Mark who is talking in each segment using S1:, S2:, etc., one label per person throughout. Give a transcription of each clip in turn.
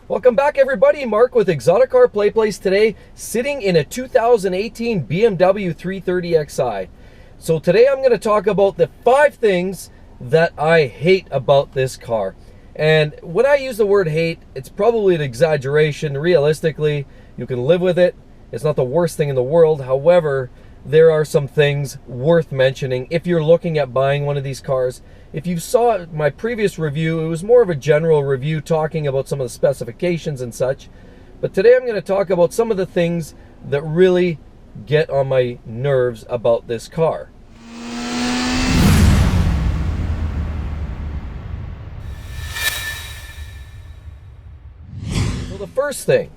S1: Welcome back, everybody. Mark with ExoticCar PlayPlace today, sitting in a 2018 BMW 330xi. So today I'm going to talk about the 5 things that I hate about this car. And when I use the word hate, it's probably an exaggeration. Realistically, you can live with it. It's not the worst thing in the world. However, there are some things worth mentioning if you're looking at buying one of these cars. If you saw my previous review, it was more of a general review talking about some of the specifications and such. But today I'm going to talk about some of the things that really get on my nerves about this car. So the first thing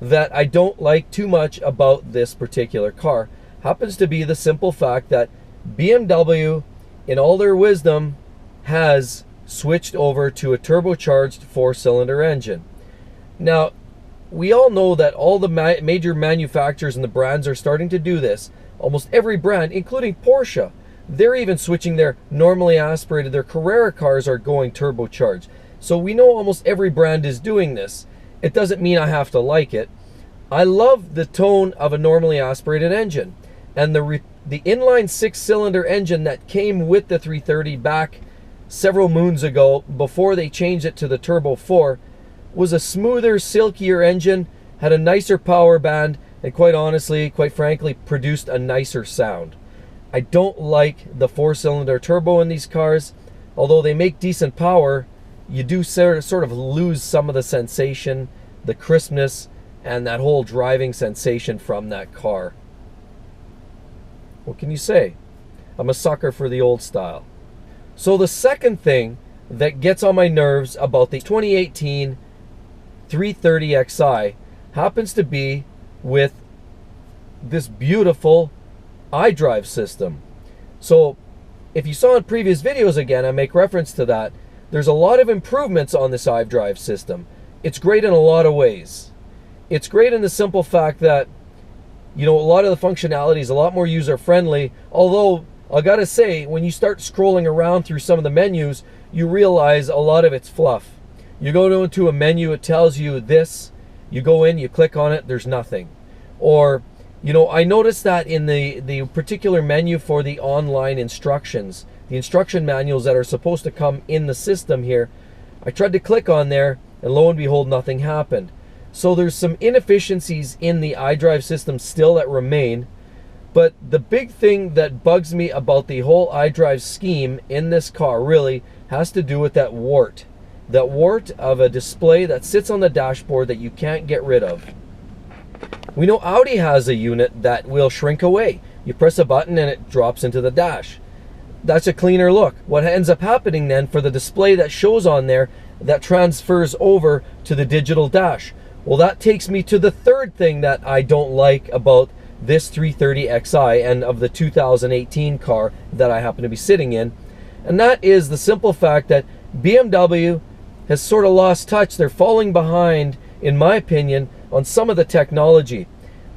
S1: that I don't like too much about this particular car happens to be the simple fact that BMW, in all their wisdom, has switched over to a turbocharged 4-cylinder engine. Now, we all know that all the major manufacturers and the brands are starting to do this. Almost every brand, including Porsche, they're even switching their normally aspirated, their Carrera cars are going turbocharged. So we know almost every brand is doing this. It doesn't mean I have to like it. I love the tone of a normally aspirated engine. And the inline 6-cylinder engine that came with the 330 back several moons ago, before they changed it to the Turbo 4, was a smoother, silkier engine, had a nicer power band, and quite honestly, quite frankly, produced a nicer sound. I don't like the 4-cylinder turbo in these cars. Although they make decent power, you do sort of lose some of the sensation, the crispness, and that whole driving sensation from that car. What can you say? I'm a sucker for the old style. So the second thing that gets on my nerves about the 2018 330xi happens to be with this beautiful iDrive system. So if you saw in previous videos, again, I make reference to that, there's a lot of improvements on this iDrive system. It's great in a lot of ways. It's great in the simple fact that, you know, a lot of the functionality is a lot more user-friendly, although I gotta say, when you start scrolling around through some of the menus, you realize a lot of it's fluff. You go into a menu, it tells you this, you go in, you click on it, there's nothing. Or, you know, I noticed that in the particular menu for the online instructions, the instruction manuals that are supposed to come in the system here, I tried to click on there, and lo and behold, nothing happened. So there's some inefficiencies in the iDrive system still that remain. But the big thing that bugs me about the whole iDrive scheme in this car really has to do with that wart. That wart of a display that sits on the dashboard that you can't get rid of. We know Audi has a unit that will shrink away. You press a button and it drops into the dash. That's a cleaner look. What ends up happening then for the display that shows on there that transfers over to the digital dash? Well, that takes me to the third thing that I don't like about this 330xi and of the 2018 car that I happen to be sitting in, and that is the simple fact that BMW has sort of lost touch. They're falling behind, in my opinion, on some of the technology.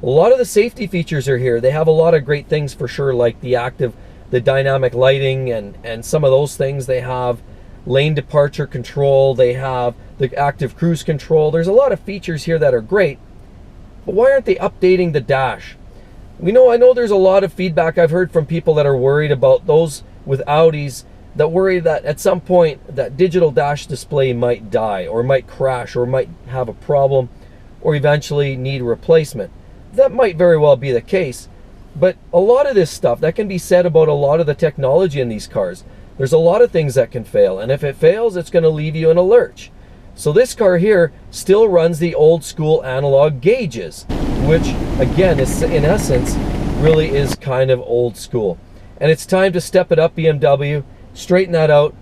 S1: A lot of the safety features are here. They have a lot of great things for sure, like the dynamic lighting and some of those things. They have lane departure control, they have the active cruise control. There's a lot of features here that are great, but why aren't they updating the dash? I know there's a lot of feedback I've heard from people that are worried about those with Audis, that worry that at some point that digital dash display might die or might crash or might have a problem or eventually need replacement. That might very well be the case, but a lot of this stuff that can be said about a lot of the technology in these cars. There's a lot of things that can fail, and if it fails, it's going to leave you in a lurch. So this car here still runs the old school analog gauges, which again is in essence really is kind of old school. And it's time to step it up, BMW, straighten that out.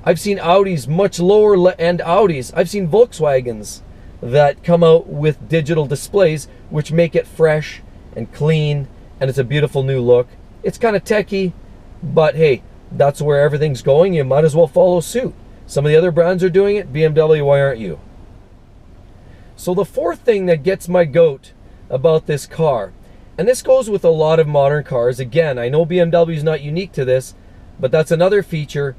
S1: I've seen Audis, much lower end Audis. I've seen Volkswagens that come out with digital displays which make it fresh and clean, and it's a beautiful new look. It's kind of techie, but hey, that's where everything's going. You might as well follow suit. Some of the other brands are doing it. BMW, why aren't you? So the fourth thing that gets my goat about this car, and this goes with a lot of modern cars. Again, I know BMW is not unique to this, but that's another feature,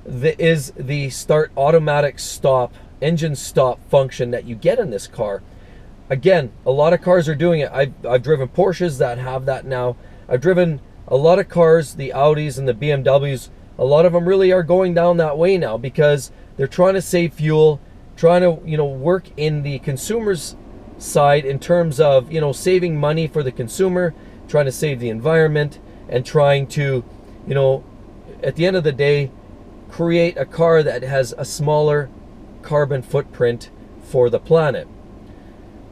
S1: that is the start automatic stop engine stop function that you get in this car. Again, a lot of cars are doing it. I've driven Porsches that have that now. I've driven a lot of cars, the Audis and the BMWs. A lot of them really are going down that way now because they're trying to save fuel, trying to, you know, work in the consumer's side in terms of, you know, saving money for the consumer, trying to save the environment, and trying to, you know, at the end of the day, create a car that has a smaller carbon footprint for the planet.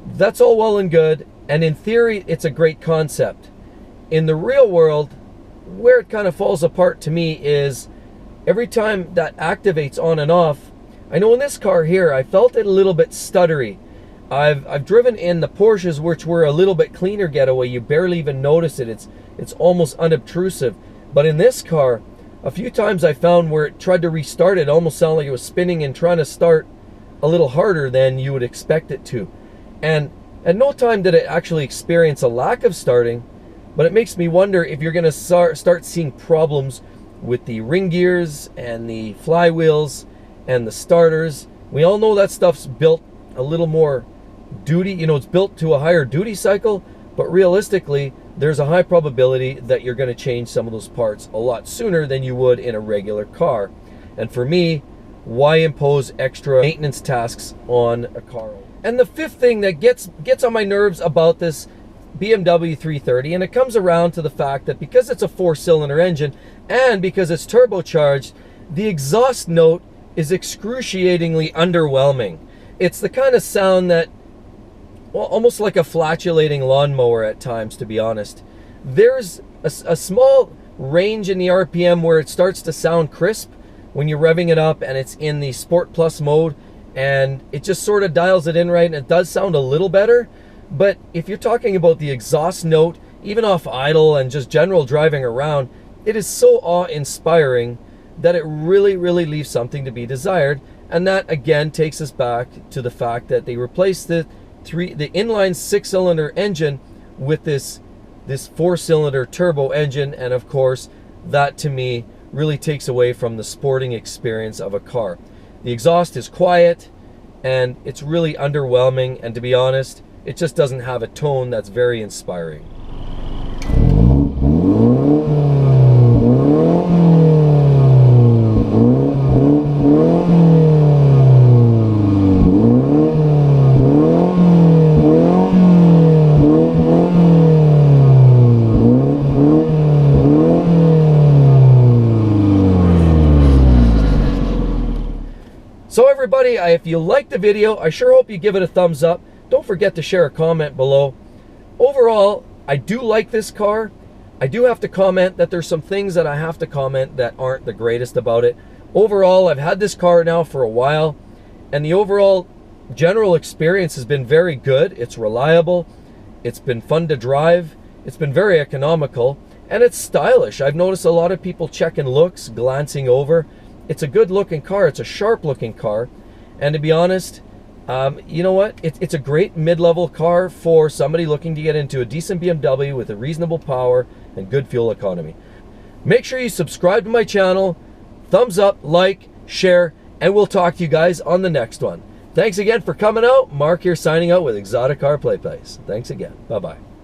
S1: That's all well and good, and in theory, it's a great concept. In the real world, where it kind of falls apart to me is every time that activates on and off. I know in this car here, I felt it a little bit stuttery. I've driven in the Porsches, which were a little bit cleaner getaway. You barely even notice it. It's almost unobtrusive. But in this car, a few times I found where it tried to restart, it almost sounded like it was spinning and trying to start a little harder than you would expect it to. And at no time did it actually experience a lack of starting, but it makes me wonder if you're going to start seeing problems with the ring gears and the flywheels and the starters. We all know that stuff's built a little more duty, you know, it's built to a higher duty cycle, but realistically, there's a high probability that you're going to change some of those parts a lot sooner than you would in a regular car. And for me, why impose extra maintenance tasks on a car? And the fifth thing that gets on my nerves about this BMW 330, and it comes around to the fact that because it's a 4-cylinder engine and because it's turbocharged, the exhaust note is excruciatingly underwhelming. It's the kind of sound that, well, almost like a flatulating lawnmower at times, to be honest. There's a small range in the RPM where it starts to sound crisp when you're revving it up and it's in the Sport Plus mode, and it just sort of dials it in right, and it does sound a little better. But if you're talking about the exhaust note, even off idle and just general driving around, it is so awe-inspiring that it really, really leaves something to be desired. And that again takes us back to the fact that they replaced the inline 6-cylinder engine with this 4-cylinder turbo engine, and of course that to me really takes away from the sporting experience of a car. The exhaust is quiet and it's really underwhelming, and to be honest, it just doesn't have a tone that's very inspiring. So everybody, if you liked the video, I sure hope you give it a thumbs up. Don't forget to share a comment below. Overall, I do like this car. I do have to comment that there's some things that I have to comment that aren't the greatest about it. Overall, I've had this car now for a while, and the overall general experience has been very good. It's reliable. It's been fun to drive. It's been very economical, and it's stylish. I've noticed a lot of people checking looks, glancing over. It's a good looking car. It's a sharp looking car. And to be honest, you know what? It's a great mid-level car for somebody looking to get into a decent BMW with a reasonable power and good fuel economy. Make sure you subscribe to my channel, thumbs up, like, share, and we'll talk to you guys on the next one. Thanks again for coming out. Mark here signing out with ExoticCar PlayPlace. Thanks again. Bye-bye.